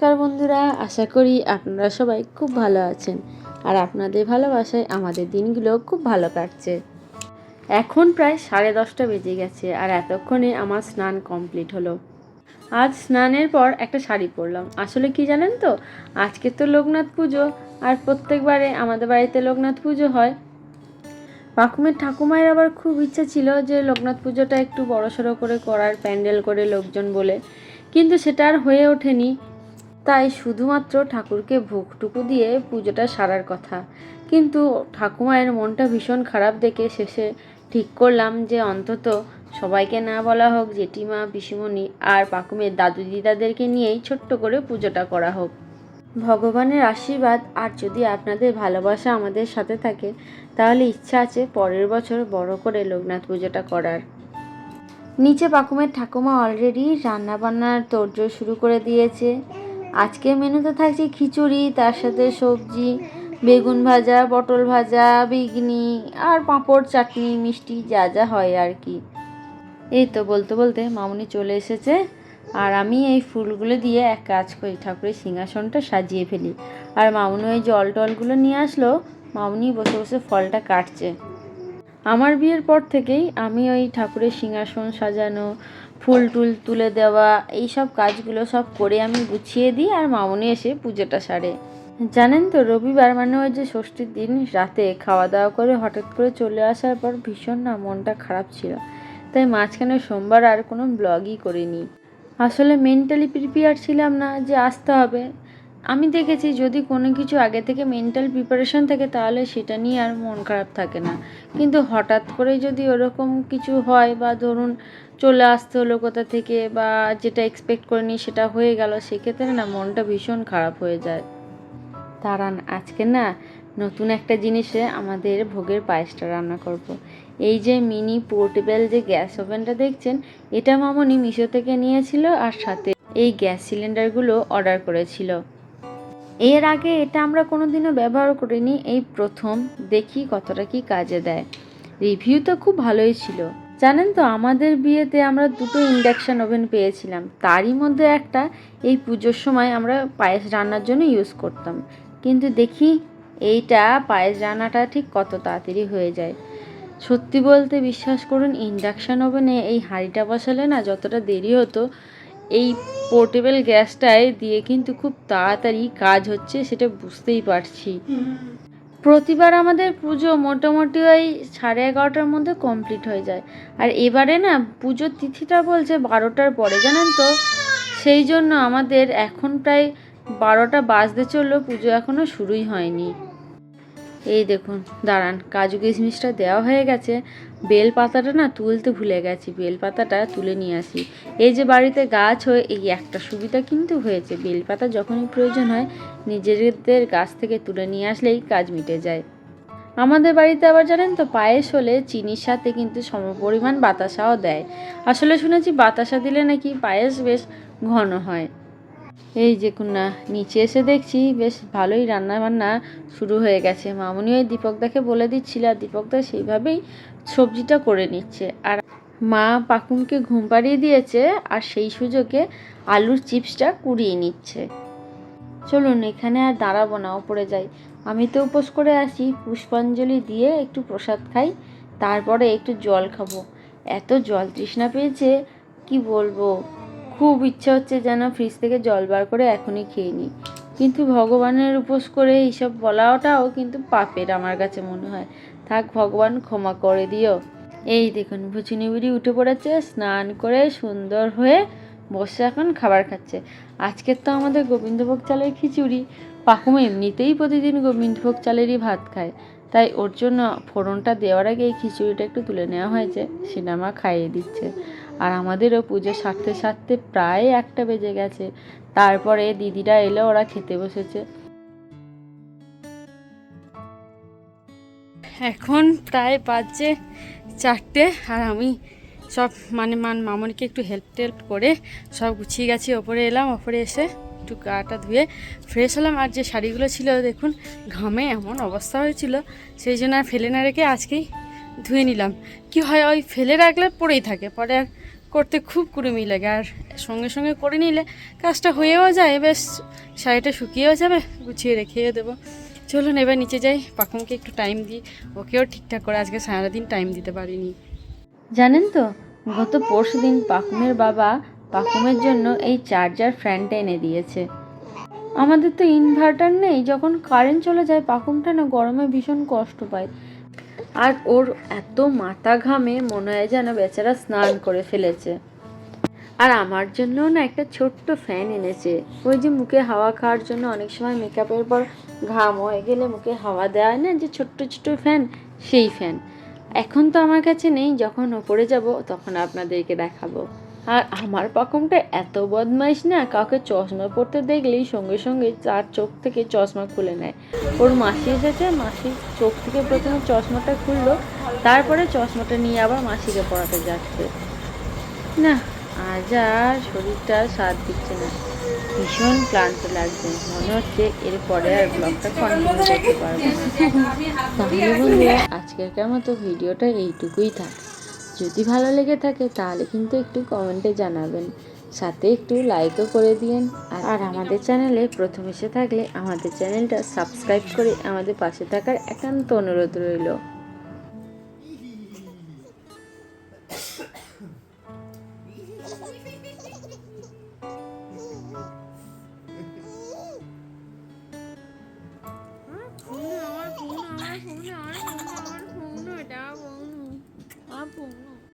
নমস্কার বন্ধুরা, আশা করি আপনারা সবাই খুব ভালো আছেন আর আপনাদের ভালোবাসায় আমাদের দিনগুলো খুব ভালো কাটছে। এখন প্রায় 10:30 বেজে গেছে আর এতক্ষণে আমার স্নান কমপ্লিট হলো। আজ স্নানের পর একটা শাড়ি পরলাম। আসলে কি জানেন তো, আজকে তো লোকনাথ পুজো আর প্রত্যেকবারে আমাদের বাড়িতে লোকনাথ পুজো হয়। পাকুমের ঠাকুমায়ের আবার খুব ইচ্ছা ছিল যে লোকনাথ পুজোটা একটু বড়সড় করে করার, প্যান্ডেল করে লোকজন বলে, কিন্তু সেটা আর হয়ে ওঠেনি। তাই শুধুমাত্র ঠাকুরকে ভোগটুকু দিয়ে পুজোটা সারার কথা। কিন্তু ঠাকুমায়ের মনটা ভীষণ খারাপ দেখে শেষে ঠিক করলাম যে অন্তত সবাইকে না বলা হোক, জেঠিমা, পিসিমণি আর পাকুমের দাদু দিদাদেরকে নিয়েই ছোট্ট করে পুজোটা করা হোক। ভগবানের আশীর্বাদ আর যদি আপনাদের ভালোবাসা আমাদের সাথে থাকে, তাহলে ইচ্ছা আছে পরের বছর বড় করে লোকনাথ পুজোটা করার। নিচে পাকুমের ঠাকুমা অলরেডি রান্নাবান্নার তোড়জোড় শুরু করে দিয়েছে। আজকের মেনুতে থাকছে খিচুড়ি, তার সাথে সবজি, বেগুন ভাজা, পটল ভাজা, বেগনি আর পাঁপড়, চাটনি, মিষ্টি, যা যা হয় আর কি। এই তো বলতে বলতে মামুনি চলে এসেছে আর আমি এই ফুলগুলো দিয়ে এক কাজ করি, ঠাকুরের সিংহাসনটা সাজিয়ে ফেলি। আর মামুনি ওই জল টলগুলো নিয়ে আসলো, মামুনি বসে বসে ফলটা কাটছে। আমার বিয়ের পর থেকেই আমি ওই ঠাকুরের সিংহাসন সাজানো, ফুল টুল তুলে দেওয়া, এই সব কাজগুলো সব করে আমি গুছিয়ে দিই আর মামুনি এসে পুজোটা সারে। জানেন তো, রবিবার মানে ওই যে ষষ্ঠীর দিন রাতে খাওয়া দাওয়া করে হঠাৎ করে চলে আসার পর ভীষণ মনটা খারাপ ছিল। তাই মাঝখানে সোমবার আর কোনো ব্লগই করিনি। আসলে মেন্টালি প্রিপেয়ার ছিলাম না যে আসতে হবে। আমি দেখেছি যদি কোনো কিছু আগে থেকে মেন্টাল প্রিপারেশন থাকে তাহলে সেটা নিয়ে আর মন খারাপ থাকে না। কিন্তু হঠাৎ করে যদি ওরকম কিছু হয় বা ধরুন চলে আসতে হলো কোথা থেকে, বা যেটা এক্সপেক্ট করিনি সেটা হয়ে গেল, সেক্ষেত্রে মনটা ভীষণ খারাপ হয়ে যায়। দাঁড়ান, আজকে নতুন একটা জিনিসে আমাদের ভোগের পায়েসটা রান্না করব। এই যে মিনি পোর্টেবল যে গ্যাস ওভেনটা দেখছেন, এটা মামনি মিশো থেকে নিয়েছিল আর সাথে এই গ্যাস সিলিন্ডারগুলো অর্ডার করেছিল। এর আগে এটা আমরা কোনোদিনও ব্যবহার করিনি, এই প্রথম। দেখি কতটা কি কাজে দেয়। রিভিউ তো খুব ভালোই ছিল। জানেন তো, আমাদের বিয়েতে আমরা 2টো ইন্ডাকশান ওভেন পেয়েছিলাম, তারই মধ্যে একটা এই পুজোর সময় আমরা পায়েস রান্নার জন্য ইউজ করতাম। কিন্তু দেখি এইটা পায়েস রান্নাটা ঠিক কত তাড়াতাড়ি হয়ে যায়। সত্যি বলতে বিশ্বাস করুন, ইন্ডাকশান ওভেনে এই হাঁড়িটা বসালে যতটা দেরি হতো, এই পোর্টেবল গ্যাসটায় দিয়ে কিন্তু খুব তাড়াতাড়ি কাজ হচ্ছে, সেটা বুঝতেই পারছি। প্রতিবার আমাদের পুজো মোটামুটি ওই 11:30টার মধ্যে কমপ্লিট হয়ে যায়। আর এবারে পুজোর তিথিটা বলছে 12টার পরে, জানেন তো। সেই জন্য আমাদের এখন প্রায় 12টা বাজতে চললো, পুজো এখনও শুরুই হয়নি। এই দেখুন, দাঁড়ান, কাজু কিশমিশটা দেওয়া হয়ে গেছে। বেল পাতাটা তুলতে ভুলে গেছি, বেল পাতাটা তুলে নিয়ে আসি। এই যে বাড়িতে গাছ হয়ে এই একটা সুবিধা কিন্তু হয়েছে, বেল পাতা যখনই প্রয়োজন হয় নিজেদের গাছ থেকে তুলে নিয়ে আসলেই কাজ মিটে যায়। আমাদের বাড়িতে আবার জানেন তো, পায়েস হলে চিনির সাথে কিন্তু সমপরিমাণ বাতাসাও দেয়। আসলে শুনেছি বাতাসা দিলে নাকি পায়েস বেশ ঘন হয়। এই দেখুন নিচে এসে দেখছি বেশ ভালোই রান্না বান্না শুরু হয়ে গেছে। মামুনি ওই দীপকদাকে বলে দিচ্ছিল আর দীপকদা সেইভাবেই সবজিটা করে নিচ্ছে। আর মা পাকুমকে ঘুম পাড়িয়ে দিয়েছে আর সেই সুযোগে আলুর চিপসটা কুড়িয়ে নিচ্ছে। চলুন, এখানে আর দাঁড়াবো না, ওপরে যাই। আমি তো উপোস করে আসি, পুষ্পাঞ্জলি দিয়ে একটু প্রসাদ খাই, তারপরে একটু জল খাবো। এত জল তৃষ্ণা পেয়েছে কি বলবো, খুব ইচ্ছা হচ্ছে যেন ফ্রিজ থেকে জল বার করে এখনই খেয়ে নিই। কিন্তু ভগবানের উপোস করে এইসব বলাটাও কিন্তু পাপের আমার কাছে মনে হয়। থাক, ভগবান ক্ষমা করে দিও। এই দেখুন, ভুচুনি বুড়ি উঠে পড়েছে, স্নান করে সুন্দর হয়ে বসে এখন খাবার খাচ্ছে। আজকের তো আমাদের গোবিন্দভোগ চালের খিচুড়ি। পাকুম এমনিতেই প্রতিদিন গোবিন্দভোগ চালেরই ভাত খায়, তাই ওর জন্য ফোড়নটা দেওয়ার আগে এই খিচুড়িটা একটু তুলে নেওয়া হয়েছে, সেটা মা খাইয়ে দিচ্ছে। আর আমাদেরও পুজো সারতে সারতে প্রায় 1টা বেজে গেছে। তারপরে দিদিরা এলো, ওরা খেতে বসেছে। এখন প্রায় বাজছে 4টে আর আমি সব মামনিকে একটু হেল্প করে সব গুছিয়ে গেছি। ওপরে এলাম, ওপরে এসে একটু গাটা ধুয়ে ফ্রেশ হলাম। আর যে শাড়িগুলো ছিল দেখুন, ঘামে এমন অবস্থা হয়েছিল, সেই জন্য আর ফেলে না রেখে আজকেই ধুয়ে নিলাম। কি হয়, ওই ফেলে রাখলে পড়েই থাকে, পরে আর করতে খুব কুড়েমি লাগে, আর সঙ্গে সঙ্গে করে নিলে কাজটা হয়েও যায়, বেশ শাড়িটা শুকিয়েও যাবে, গুছিয়ে রেখেও দেবো। চলুন এবার নিচে যাই, পাখুমকে একটু টাইম দিই, ওকেও ঠিকঠাক করে আজকে সারাদিন টাইম দিতে পারিনি। জানেন তো, গত পরশুদিন পাখুমের বাবা পাখুমের জন্য এই চার্জার ফ্যানটা এনে দিয়েছে। আমাদের তো ইনভার্টার নেই, যখন কারেন্ট চলে যায় পাখুমটা না গরমে ভীষণ কষ্ট পায়, আর ওর এত মাথা ঘামে মনে হয় যেন বেচারা স্নান করে ফেলেছে। আর আমার জন্যও না একটা ছোট্ট ফ্যান এনেছে, ওই যে মুখে হাওয়া খাওয়ার জন্য অনেক সময় মেকআপের পর ঘাম হয়ে গেলে মুখে হাওয়া দেওয়া হয় না, যে ছোট্ট ছোট্ট ফ্যান, সেই ফ্যান। এখন তো আমার কাছে নেই, যখন ওপরে যাব তখন আপনাদেরকে দেখাবো। আর আমার পাখুমটা এত বদমাইশ না, কাউকে চশমা পরতে দেখলেই সঙ্গে সঙ্গে তার চোখ থেকে চশমা খুলে নেয়। ওর মাসি এসেছে, মাসির চোখ থেকে প্রথমে চশমাটা খুললো, তারপরে চশমাটা নিয়ে আবার মাসিকে পরাতে যাচ্ছে। না, আজ আর শরীরটা সাথ দিচ্ছে না, ভীষণ ক্লান্ত লাগছে, মনে হচ্ছে এরপরে আর ব্লগটা কন্টিনিউ করতে পারবো না। তাহলে বন্ধুরা আজকের মতো ভিডিওটা এইটুকুই থাক। যদি ভালো লেগে থাকে তাহলে কিন্তু একটু কমেন্টে জানাবেন, সাথে একটু লাইকও করে দিন। আর আমাদের চ্যানেলে প্রথম এসে থাকলে আমাদের চ্যানেলটা সাবস্ক্রাইব করে আমাদের পাশে থাকার একান্ত অনুরোধ রইল।